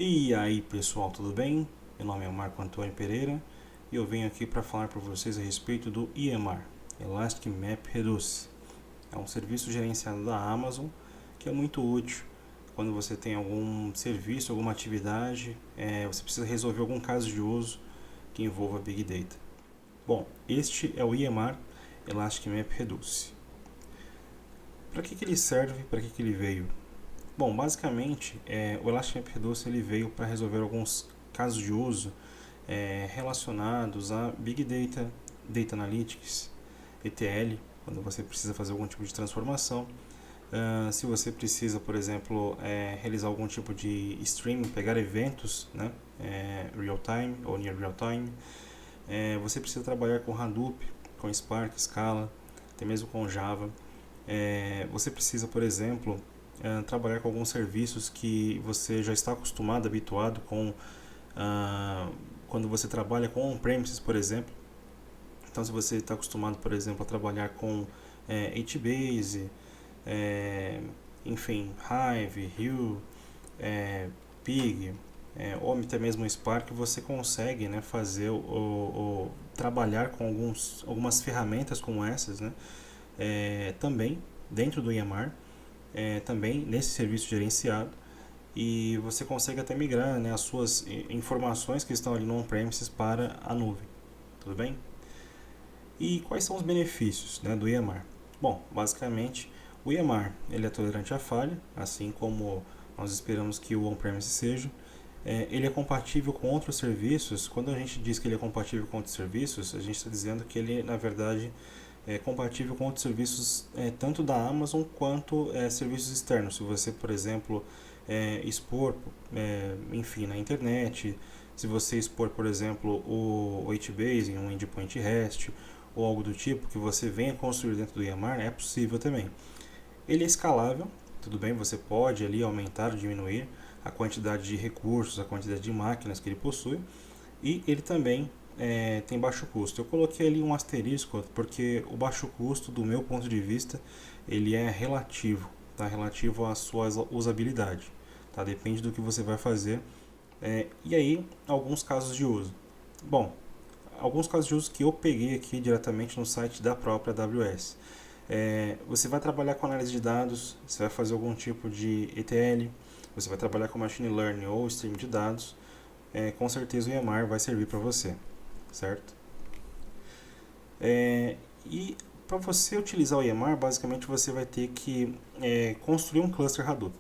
E aí pessoal, tudo bem? Meu nome é Marco Antônio Pereira e eu venho aqui para falar para vocês a respeito do EMR, Elastic Map Reduce. É um serviço gerenciado da Amazon que é muito útil quando você tem algum serviço, alguma atividade, você precisa resolver algum caso de uso que envolva Big Data. Bom, este é o EMR, Elastic Map Reduce. Para que ele serve? Para que ele veio? Bom, basicamente, o Elastic Map Reduce ele veio para resolver alguns casos de uso relacionados a Big Data, Data Analytics, ETL, quando você precisa fazer algum tipo de transformação. Se você precisa, por exemplo, realizar algum tipo de streaming, pegar eventos, né, real time ou near real time, você precisa trabalhar com Hadoop, com Spark, Scala, até mesmo com Java. Você precisa, por exemplo, trabalhar com alguns serviços que você já está acostumado, habituado com quando você trabalha com on-premises, por exemplo. Então, se você está acostumado, por exemplo, a trabalhar com HBase, enfim, Hive, Hill, Pig, ou até mesmo Spark, você consegue, né, fazer trabalhar com algumas ferramentas como essas, né, também dentro do EMR, também nesse serviço gerenciado, e você consegue até migrar, né, as suas informações que estão ali no on-premises para a nuvem, tudo bem? E quais são os benefícios, né, do EMR? Bom, basicamente, o EMR ele é tolerante à falha, assim como nós esperamos que o on-premise seja. Ele é compatível com outros serviços. Quando a gente diz que ele é compatível com outros serviços, a gente está dizendo que ele, na verdade, é compatível com outros serviços, tanto da Amazon quanto serviços externos. Se você, por exemplo, expor, enfim, na internet, se você expor, por exemplo, o HBase em um endpoint REST ou algo do tipo que você venha construir dentro do EMR, é possível também. Ele é escalável, tudo bem, você pode ali aumentar ou diminuir a quantidade de recursos, a quantidade de máquinas que ele possui, e ele também tem baixo custo. Eu coloquei ali um asterisco porque o baixo custo, do meu ponto de vista, ele é relativo, tá? Relativo à sua usabilidade, tá? Depende do que você vai fazer. E aí, alguns casos de uso. Bom, alguns casos de uso que eu peguei aqui diretamente no site da própria AWS. Você vai trabalhar com análise de dados, você vai fazer algum tipo de ETL, você vai trabalhar com machine learning ou stream de dados, com certeza o EMR vai servir para você, certo? E para você utilizar o EMR, basicamente você vai ter que construir um cluster Hadoop.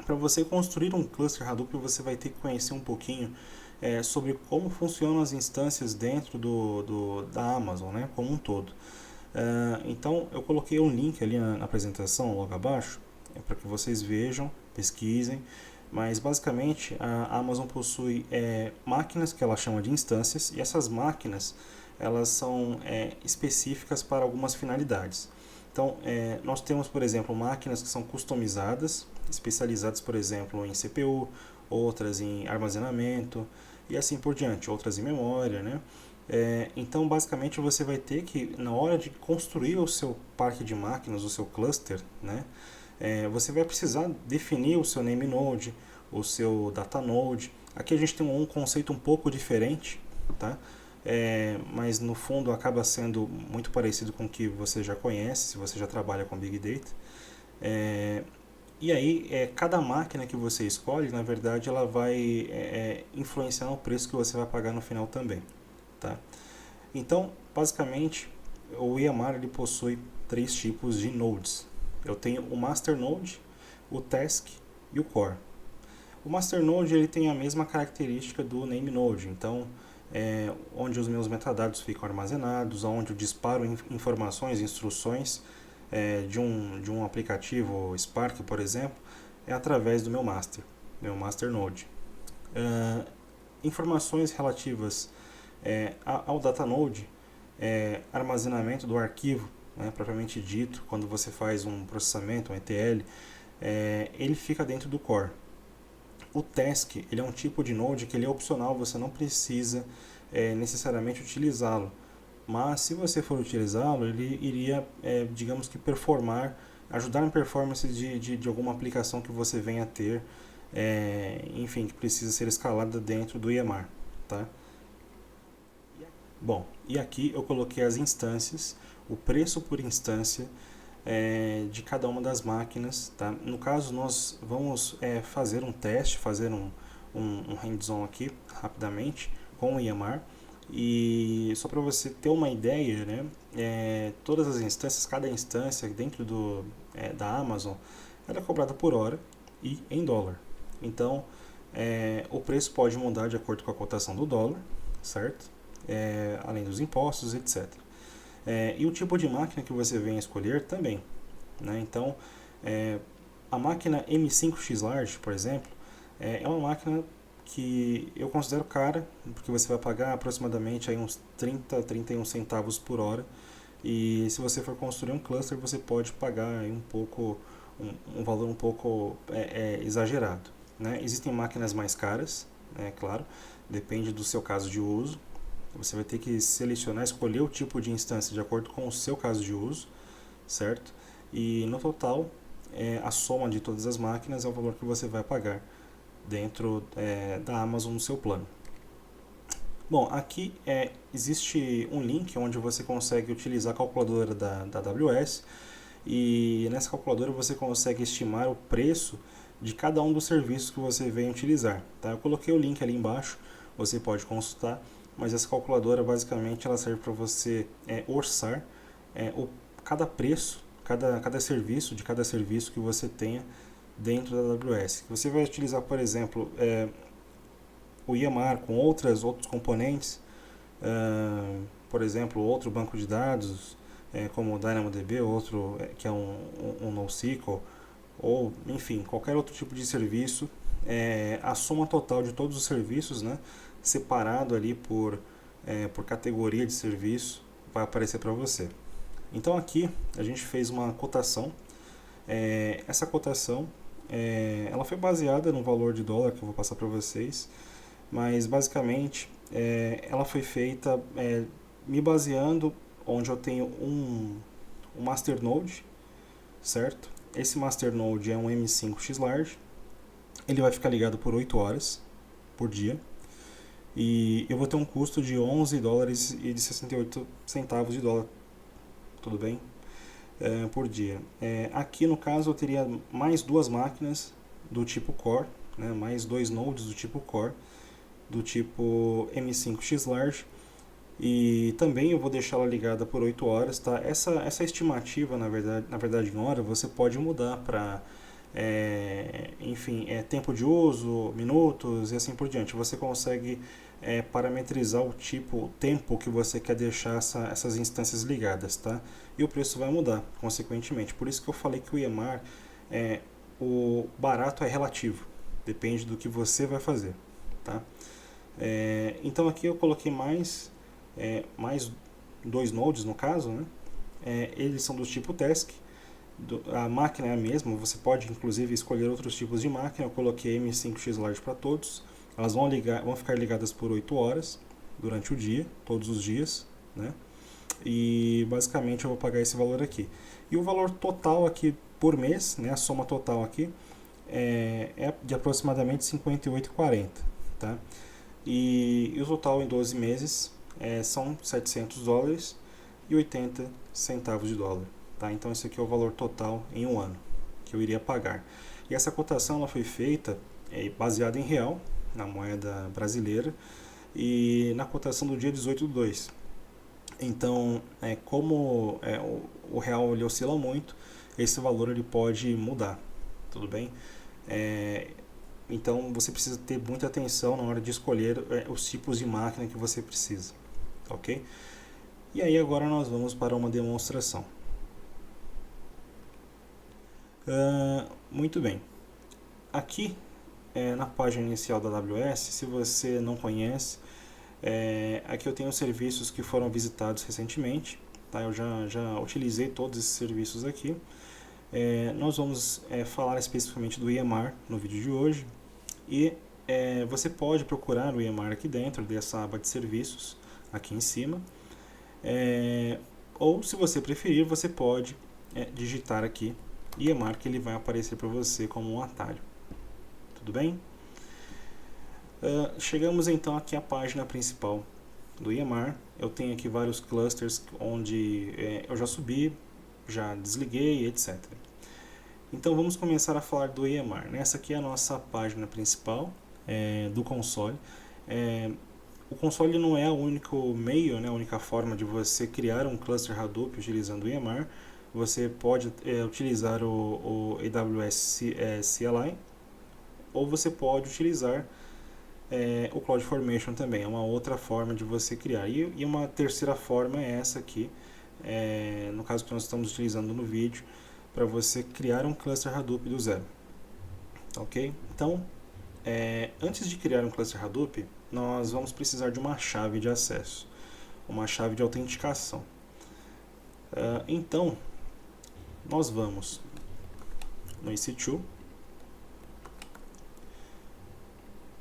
Para você construir um cluster Hadoop, você vai ter que conhecer um pouquinho sobre como funcionam as instâncias dentro da Amazon, né, como um todo. Então, eu coloquei um link ali na apresentação, logo abaixo, para que vocês vejam, pesquisem. Mas, basicamente, a Amazon possui máquinas que ela chama de instâncias, e essas máquinas elas são específicas para algumas finalidades. Então, nós temos, por exemplo, máquinas que são customizadas, especializadas, por exemplo, em CPU, outras em armazenamento e assim por diante, outras em memória, né? Então, basicamente, você vai ter que, na hora de construir o seu parque de máquinas, o seu cluster, né? Você vai precisar definir o seu name node, o seu data node. Aqui a gente tem um conceito um pouco diferente, tá? Mas no fundo acaba sendo muito parecido com o que você já conhece, se você já trabalha com Big Data. E aí, cada máquina que você escolhe, na verdade, ela vai influenciar no preço que você vai pagar no final também. Tá? Então, basicamente, o EMR ele possui três tipos de nodes. Eu tenho o Master Node, o Task e o Core. O Master Node ele tem a mesma característica do Name Node, então onde os meus metadados ficam armazenados, onde eu disparo informações, instruções de um aplicativo Spark, por exemplo, é através do meu Master Node. Informações relativas ao Datanode, armazenamento do arquivo, né, propriamente dito, quando você faz um processamento, um ETL, ele fica dentro do core. O task ele é um tipo de node que ele é opcional, você não precisa necessariamente utilizá-lo, mas se você for utilizá-lo, ele iria, digamos que, ajudar na performance de alguma aplicação que você venha a ter enfim, que precisa ser escalada dentro do EMR, tá? Bom, e aqui eu coloquei as instâncias, o preço por instância de cada uma das máquinas, tá? No caso, nós vamos fazer um teste, fazer um hands-on aqui, rapidamente, com o EMR. E só para você ter uma ideia, né, todas as instâncias, cada instância dentro da Amazon, ela é cobrada por hora e em dólar. Então, o preço pode mudar de acordo com a cotação do dólar, certo? Além dos impostos, etc. E o tipo de máquina que você vem escolher também, né? Então, a máquina M5X Large, por exemplo, é uma máquina que eu considero cara, porque você vai pagar aproximadamente aí uns 31 centavos por hora, e se você for construir um cluster, você pode pagar aí um valor um pouco exagerado, né? Existem máquinas mais caras, claro, depende do seu caso de uso. Você vai ter que selecionar, escolher o tipo de instância de acordo com o seu caso de uso, certo? E no total, a soma de todas as máquinas é o valor que você vai pagar dentro da Amazon no seu plano. Bom, aqui existe um link onde você consegue utilizar a calculadora da AWS, e nessa calculadora você consegue estimar o preço de cada um dos serviços que você vem utilizar, tá? Eu coloquei o link ali embaixo, você pode consultar, mas essa calculadora basicamente ela serve para você orçar cada preço, cada serviço, de cada serviço que você tenha dentro da AWS. Você vai utilizar, por exemplo, o EMR com outros componentes, por exemplo, outro banco de dados, como o DynamoDB, outro que é um NoSQL, ou enfim, qualquer outro tipo de serviço, a soma total de todos os serviços, né, separado ali por categoria de serviço, vai aparecer para você. Então aqui a gente fez uma cotação. Essa cotação ela foi baseada no valor de dólar que eu vou passar para vocês, mas basicamente ela foi feita me baseando onde eu tenho um masternode, certo? Esse masternode é um M5X Large, ele vai ficar ligado por 8 horas por dia, e eu vou ter um custo de 11 dólares e de 68 centavos de dólar, tudo bem? Por dia. Aqui no caso eu teria mais duas máquinas do tipo Core, né, mais dois nodes do tipo Core, do tipo M5X Large, e também eu vou deixar ela ligada por 8 horas, tá? Essa estimativa, na verdade em hora, você pode mudar para enfim, tempo de uso, minutos e assim por diante. Você consegue parametrizar o tempo que você quer deixar essas instâncias ligadas, tá? E o preço vai mudar, consequentemente. Por isso que eu falei que o EMR, o barato é relativo, depende do que você vai fazer, tá? Então aqui eu coloquei mais dois nodes no caso, né? Eles são do tipo Task. A máquina é a mesma, você pode inclusive escolher outros tipos de máquina. Eu coloquei M5X Large para todos. Elas vão ficar ligadas por 8 horas durante o dia, todos os dias, né? E basicamente eu vou pagar esse valor aqui. E o valor total aqui por mês, né, a soma total aqui é de aproximadamente R$ 58,40, tá? E o total em 12 meses são 700 dólares e 80 centavos de dólar. Tá? Então esse aqui é o valor total em um ano que eu iria pagar. E essa cotação ela foi feita baseada em real, na moeda brasileira, e na cotação do dia 18/2. Então, como o real ele oscila muito, esse valor ele pode mudar, tudo bem? Então você precisa ter muita atenção na hora de escolher os tipos de máquina que você precisa, ok? E aí agora nós vamos para uma demonstração. Muito bem. Aqui na página inicial da AWS, se você não conhece, aqui eu tenho serviços que foram visitados recentemente, tá? Eu já utilizei todos esses serviços aqui. Nós vamos falar especificamente do EMR no vídeo de hoje, e você pode procurar o EMR aqui dentro dessa aba de serviços, aqui em cima, ou se você preferir, você pode digitar aqui EMR, que ele vai aparecer para você como um atalho, tudo bem? Chegamos então aqui à página principal do EMR. Eu tenho aqui vários clusters onde eu já subi, já desliguei, etc. Então vamos começar a falar do EMR. Essa aqui é a nossa página principal do console. O console não é o único meio, né, a única forma de você criar um cluster Hadoop utilizando o EMR. Você pode utilizar o AWS CLI, ou você pode utilizar o CloudFormation também. É uma outra forma de você criar. E uma terceira forma é essa aqui, no caso que nós estamos utilizando no vídeo, para você criar um cluster Hadoop do zero. Ok? Então, antes de criar um cluster Hadoop, nós vamos precisar de uma chave de acesso, uma chave de autenticação. Então, nós vamos no EC2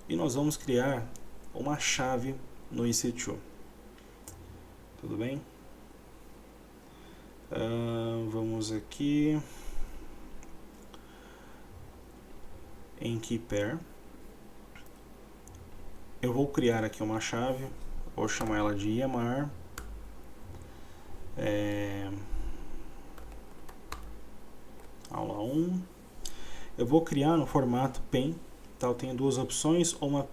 e nós vamos criar uma chave no EC2. Tudo bem? Vamos aqui em KeyPair. Eu vou criar aqui uma chave, vou chamar ela de EMR. Aula 1. Eu vou criar no formato PEM. Tá? Eu tenho duas opções, ou uma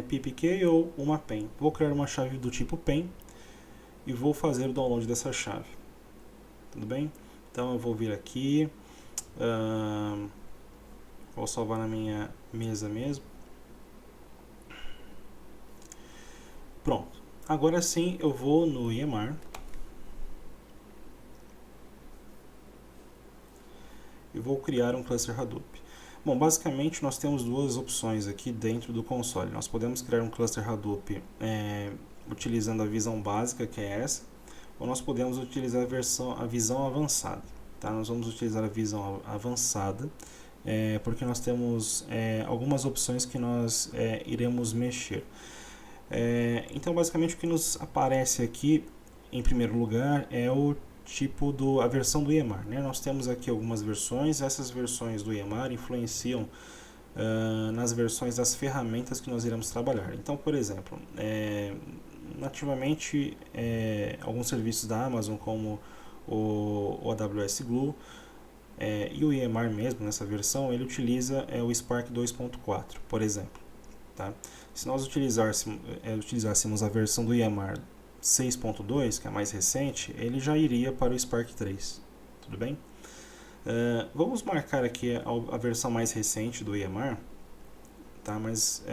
PPK ou uma PEM. Vou criar uma chave do tipo PEM e vou fazer o download dessa chave. Tudo bem? Então eu vou vir aqui, vou salvar na minha mesa mesmo. Pronto. Agora sim eu vou no EMR e vou criar um cluster Hadoop. Bom, basicamente nós temos duas opções aqui dentro do console. Nós podemos criar um cluster Hadoop utilizando a visão básica, que é essa, ou nós podemos utilizar a visão avançada. Tá? Nós vamos utilizar a visão avançada, porque nós temos algumas opções que nós iremos mexer. Então, basicamente, o que nos aparece aqui, em primeiro lugar, é o tipo a versão do EMR. Né? Nós temos aqui algumas versões. Essas versões do EMR influenciam nas versões das ferramentas que nós iremos trabalhar. Então, por exemplo, nativamente, alguns serviços da Amazon, como o AWS Glue, e o EMR mesmo, nessa versão, ele utiliza o Spark 2.4, por exemplo. Tá? Se nós utilizássemos a versão do EMR 6.2, que é a mais recente, ele já iria para o Spark 3. Tudo bem? Vamos marcar aqui a versão mais recente do EMR, tá? Mas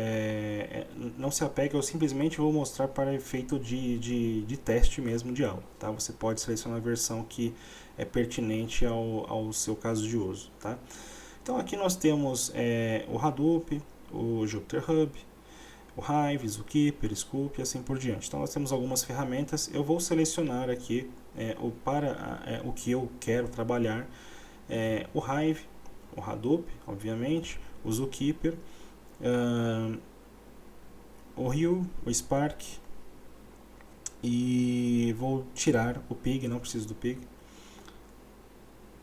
não se apegue, eu simplesmente vou mostrar para efeito de teste mesmo de aula. Tá? Você pode selecionar a versão que é pertinente ao seu caso de uso. Tá? Então aqui nós temos o Hadoop, o Jupyter Hub, o Hive, o Zookeeper, Scoop e assim por diante. Então nós temos algumas ferramentas. Eu vou selecionar aqui o que eu quero trabalhar. O Hive, o Hadoop, obviamente, o Zookeeper, o Rio, o Spark, e vou tirar o Pig, não preciso do Pig.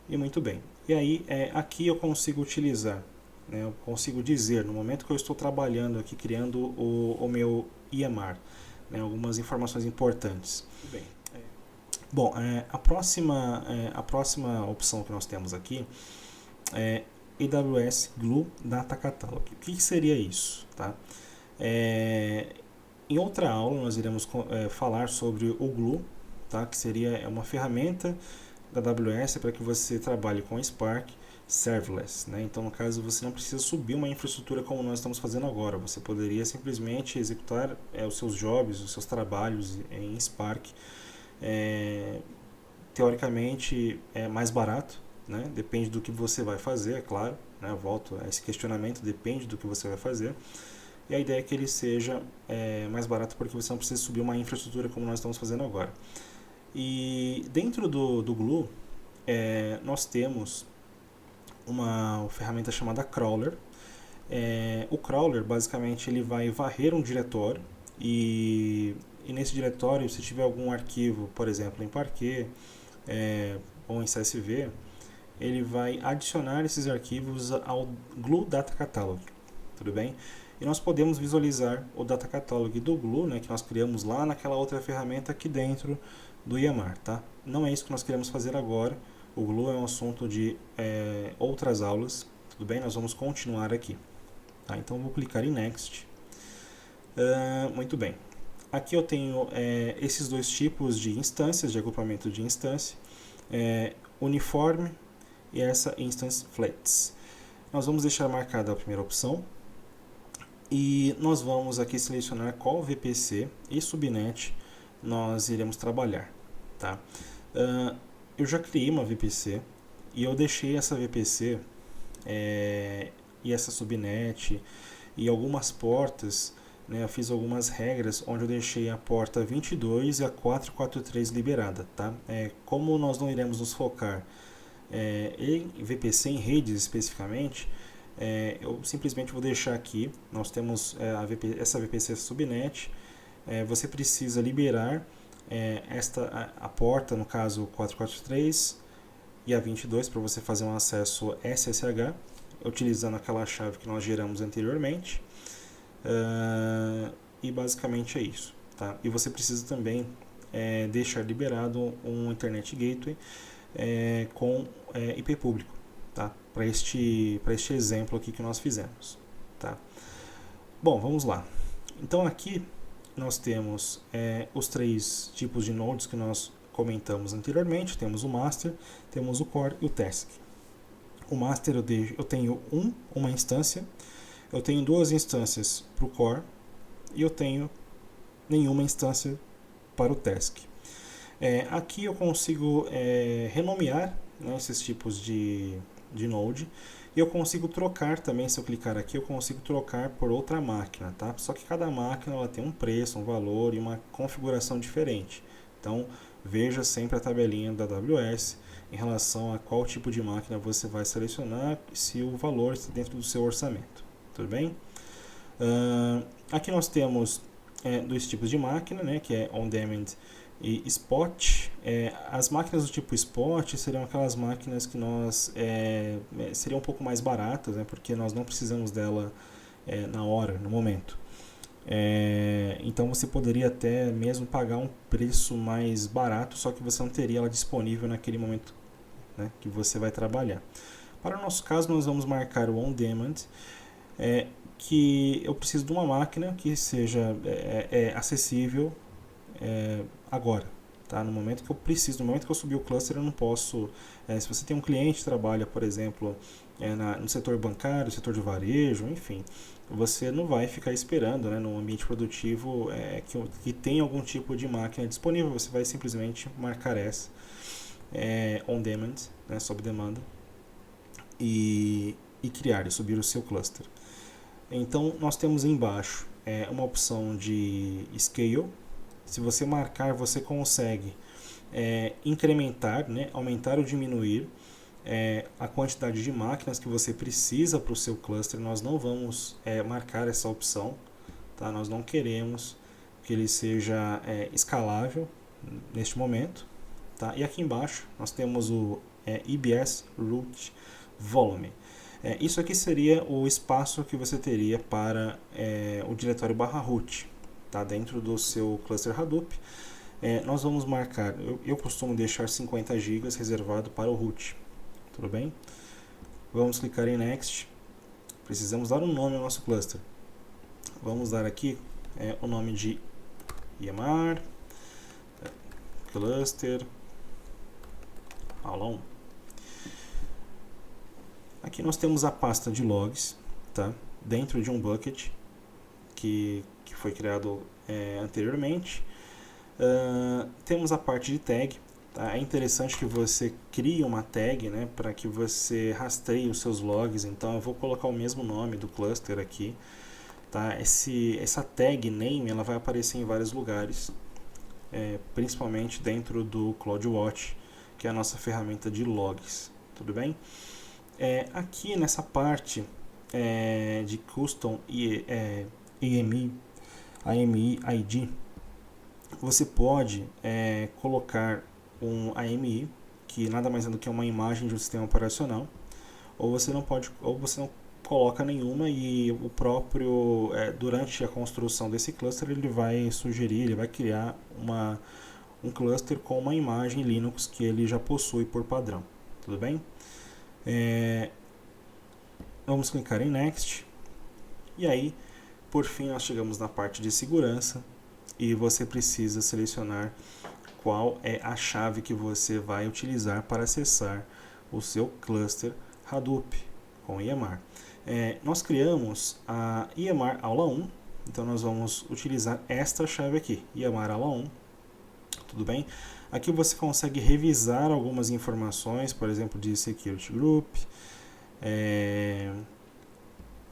E muito bem. E aí aqui eu consigo utilizar, né, eu consigo dizer, no momento que eu estou trabalhando aqui, criando o meu EMR, né, algumas informações importantes. Muito bem. Bom, a próxima opção que nós temos aqui é AWS Glue Data Catalog. O que seria isso? Tá? Em outra aula nós iremos falar sobre o Glue, tá? Que seria uma ferramenta da AWS para que você trabalhe com Spark serverless, né? Então, no caso, você não precisa subir uma infraestrutura como nós estamos fazendo agora. Você poderia simplesmente executar os seus jobs, os seus trabalhos em Spark. Teoricamente é mais barato, né? Depende do que você vai fazer, é claro, né? Eu volto a esse questionamento, depende do que você vai fazer. E a ideia é que ele seja mais barato porque você não precisa subir uma infraestrutura como nós estamos fazendo agora. E dentro do Glue, nós temos uma ferramenta chamada Crawler. O Crawler, basicamente, ele vai varrer um diretório e nesse diretório, se tiver algum arquivo, por exemplo, em Parquet ou em CSV, ele vai adicionar esses arquivos ao Glue Data Catalog. tudo bem? E nós podemos visualizar o Data Catalog do Glue, né, que nós criamos lá naquela outra ferramenta aqui dentro do Yammer, tá? Não é isso que nós queremos fazer agora. O Glue é um assunto de outras aulas, tudo bem? Nós vamos continuar aqui, tá? Então vou clicar em Next. Muito bem. Aqui eu tenho esses dois tipos de instâncias, de agrupamento de instância, uniforme e essa instance flats. Nós vamos deixar marcada a primeira opção e nós vamos aqui selecionar qual VPC e subnet nós iremos trabalhar, tá? Eu já criei uma VPC e eu deixei essa VPC e essa subnet e algumas portas, né, eu fiz algumas regras onde eu deixei a porta 22 e a 443 liberada, tá? Como nós não iremos nos focar em VPC, em redes especificamente, eu simplesmente vou deixar aqui, nós temos essa VPC subnet, você precisa liberar a porta, no caso 443 e a 22, para você fazer um acesso SSH, utilizando aquela chave que nós geramos anteriormente. E basicamente é isso, tá? E você precisa também deixar liberado um Internet Gateway com IP público, tá? Para este exemplo aqui que nós fizemos, tá? Bom, vamos lá. Então aqui nós temos os três tipos de nodes que nós comentamos anteriormente. Temos o master, temos o core e o task. O master eu tenho uma instância, eu tenho duas instâncias para o core e eu tenho nenhuma instância para o task. Aqui eu consigo renomear, né, esses tipos de node, e eu consigo trocar também. Se eu clicar aqui, eu consigo trocar por outra máquina, tá? Só que cada máquina ela tem um preço, um valor e uma configuração diferente. Então veja sempre a tabelinha da AWS em relação a qual tipo de máquina você vai selecionar, se o valor está dentro do seu orçamento, tudo bem? Aqui nós temos dois tipos de máquina, né, que é on-demand e spot. As máquinas do tipo spot seriam aquelas máquinas que nós seriam um pouco mais baratas, né, porque nós não precisamos dela na hora, no momento. Então você poderia até mesmo pagar um preço mais barato, só que você não teria ela disponível naquele momento, né, que você vai trabalhar. Para o nosso caso, nós vamos marcar o on-demand, que eu preciso de uma máquina que seja acessível agora, tá? No momento que eu preciso, no momento que eu subir o cluster, eu não posso. Se você tem um cliente que trabalha, por exemplo, no setor bancário, setor de varejo, enfim, você não vai ficar esperando, né, no ambiente produtivo que tem algum tipo de máquina disponível. Você vai simplesmente marcar essa on demand, né, sob demanda, e criar e subir o seu cluster. Então nós temos embaixo uma opção de scale. Se você marcar, você consegue incrementar, né, aumentar ou diminuir a quantidade de máquinas que você precisa para o seu cluster. Nós não vamos marcar essa opção, tá? Nós não queremos que ele seja escalável neste momento, tá? E aqui embaixo nós temos o EBS Root Volume. Isso aqui seria o espaço que você teria para o diretório /root, tá? Dentro do seu cluster Hadoop. Nós vamos marcar, eu costumo deixar 50 GB reservado para o root, tudo bem? Vamos clicar em Next. Precisamos dar um nome ao nosso cluster. Vamos dar aqui o nome de Yammer Cluster Aula 1. Aqui nós temos a pasta de logs, tá? Dentro de um bucket que foi criado anteriormente. Temos a parte de tag. Tá? É interessante que você crie uma tag, né, para que você rastreie os seus logs. Então eu vou colocar o mesmo nome do cluster aqui. Tá? Essa tag name ela vai aparecer em vários lugares, principalmente dentro do CloudWatch, que é a nossa ferramenta de logs. Tudo bem? Aqui nessa parte de Custom AMI ID, você pode colocar um AMI, que nada mais é do que uma imagem de um sistema operacional, ou você não coloca nenhuma e o próprio, durante a construção desse cluster, ele vai sugerir, ele vai criar um cluster com uma imagem Linux que ele já possui por padrão. Tudo bem? Vamos clicar em Next. E aí, por fim, nós chegamos na parte de segurança e você precisa selecionar qual é a chave que você vai utilizar para acessar o seu cluster Hadoop com EMR. Nós criamos a EMR aula 1, então nós vamos utilizar esta chave aqui, EMR aula 1, tudo bem? Aqui você consegue revisar algumas informações, por exemplo, de Security Group,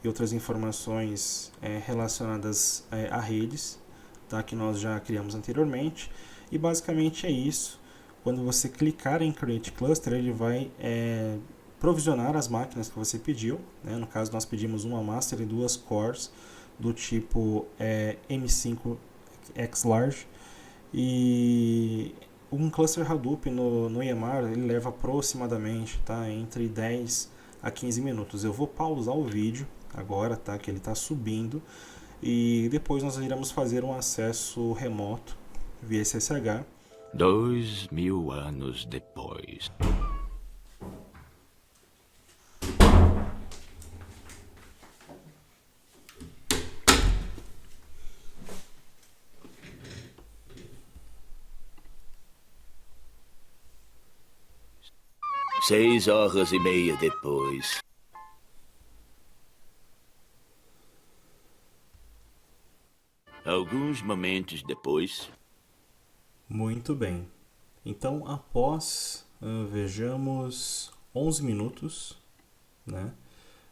e outras informações relacionadas a redes, tá? Que nós já criamos anteriormente, e basicamente é isso. Quando você clicar em Create Cluster, ele vai provisionar as máquinas que você pediu, né? No caso, nós pedimos uma master e 2 cores do tipo M5 X Large, e um cluster Hadoop no EMR ele leva aproximadamente, tá, entre 10 a 15 minutos. Eu vou pausar o vídeo agora, tá, que ele está subindo, e depois nós iremos fazer um acesso remoto via SSH. 2000 anos depois. Seis horas e meia depois. Alguns momentos depois. Muito bem. Então, após, vejamos, 11 minutos, né,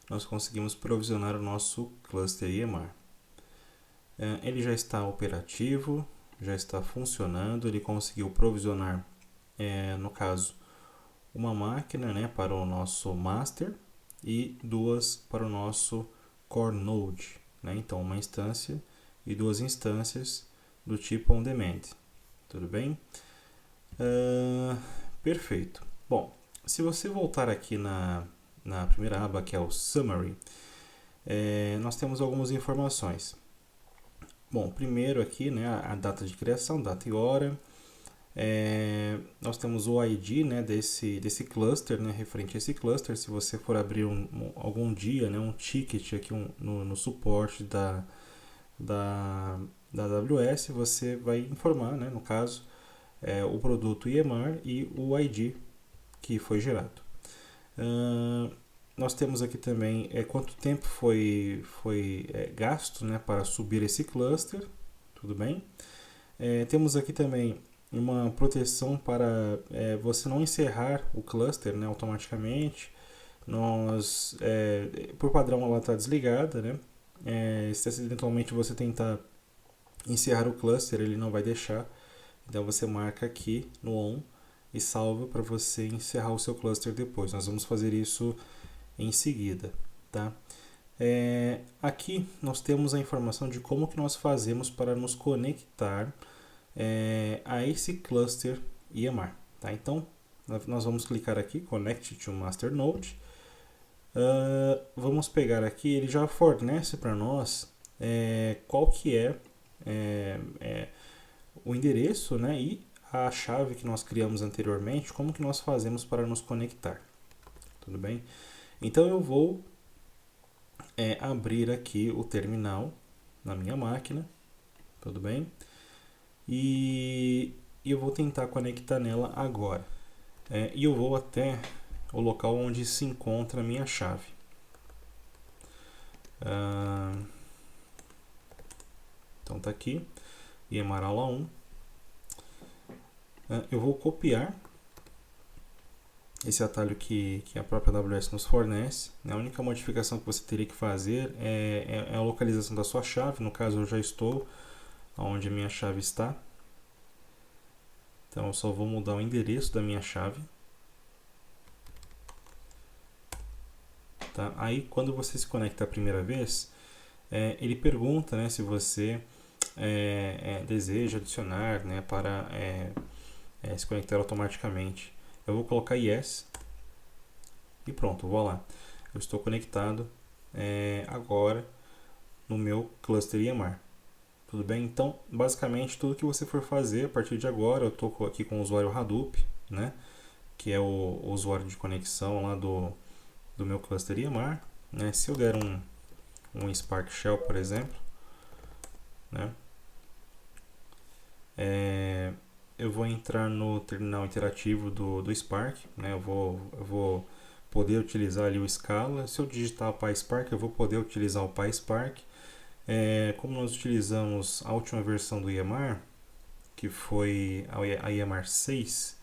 nós conseguimos provisionar o nosso cluster EMR. Ele já está operativo, já está funcionando, ele conseguiu provisionar, no caso, uma máquina, né, para o nosso master e 2 para o nosso core node, né? Então, uma instância e 2 instâncias do tipo on demand. Tudo bem? Perfeito. Bom, se você voltar aqui na primeira aba, que é o Summary, nós temos algumas informações. Bom, primeiro aqui, né, a data de criação, data e hora. Nós temos o ID, né, desse cluster, né, referente a esse cluster. Se você for abrir algum dia, né, um ticket aqui no suporte da AWS, você vai informar, né, no caso, o produto EMR e o ID que foi gerado. Nós temos aqui também quanto tempo foi gasto, né, para subir esse cluster, tudo bem? Temos aqui também uma proteção para você não encerrar o cluster, né, automaticamente. Por padrão ela está desligada, né? Se acidentalmente você tentar encerrar o cluster, ele não vai deixar. Então você marca aqui no on e salva para você encerrar o seu cluster depois. Nós vamos fazer isso em seguida, tá? Aqui nós temos a informação de como que nós fazemos para nos conectar a esse cluster EMR, tá? Então nós vamos clicar aqui, Connect to Master Node. Vamos pegar aqui, ele já fornece para nós qual que é o endereço, né, e a chave que nós criamos anteriormente, como que nós fazemos para nos conectar. Tudo bem? Então eu vou abrir aqui o terminal na minha máquina, tudo bem? E eu vou tentar conectar nela agora. E eu vou até o local onde se encontra a minha chave. Então tá aqui, EMR aula 1. Eu vou copiar esse atalho que a própria AWS nos fornece. A única modificação que você teria que fazer é a localização da sua chave. No caso, eu já estou onde a minha chave está. Então eu só vou mudar o endereço da minha chave. Tá? Aí quando você se conecta a primeira vez, ele pergunta, né, se você deseja adicionar, né, para se conectar automaticamente. Eu vou colocar yes e pronto, vou lá. Eu estou conectado agora no meu cluster EMR. Tudo bem? Então, basicamente, tudo que você for fazer a partir de agora, eu estou aqui com o usuário Hadoop, né? Que é o usuário de conexão lá do meu cluster EMR. Né? Se eu der um Spark Shell, por exemplo, né? Eu vou entrar no terminal interativo do Spark, né? Eu vou poder utilizar ali o Scala. Se eu digitar o PySpark, eu vou poder utilizar o PySpark. Como nós utilizamos a última versão do EMR, que foi a EMR 6,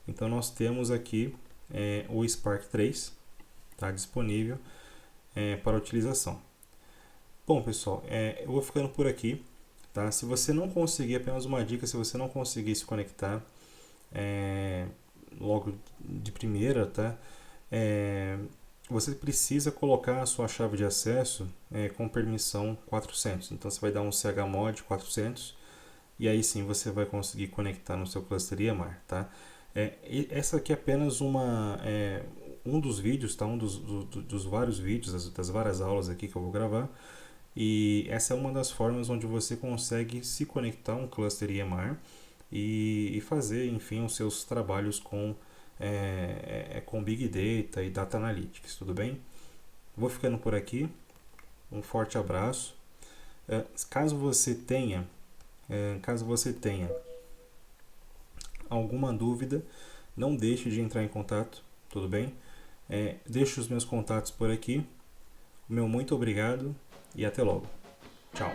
então nós temos aqui o Spark 3, tá, disponível para utilização. Bom, pessoal, eu vou ficando por aqui. Tá? Se você não conseguir, apenas uma dica, se você não conseguir se conectar logo de primeira, tá? Você precisa colocar a sua chave de acesso com permissão 400. Então você vai dar um chmod 400 e aí sim você vai conseguir conectar no seu cluster EMR, tá? Essa aqui é apenas um dos vídeos, tá? Dos vários vídeos, das várias aulas aqui que eu vou gravar. E essa é uma das formas onde você consegue se conectar a um cluster EMR e fazer, enfim, os seus trabalhos com Big Data e Data Analytics, tudo bem? Vou ficando por aqui, um forte abraço. Caso você tenha alguma dúvida, não deixe de entrar em contato, tudo bem? Deixo os meus contatos por aqui. Meu muito obrigado e até logo. Tchau.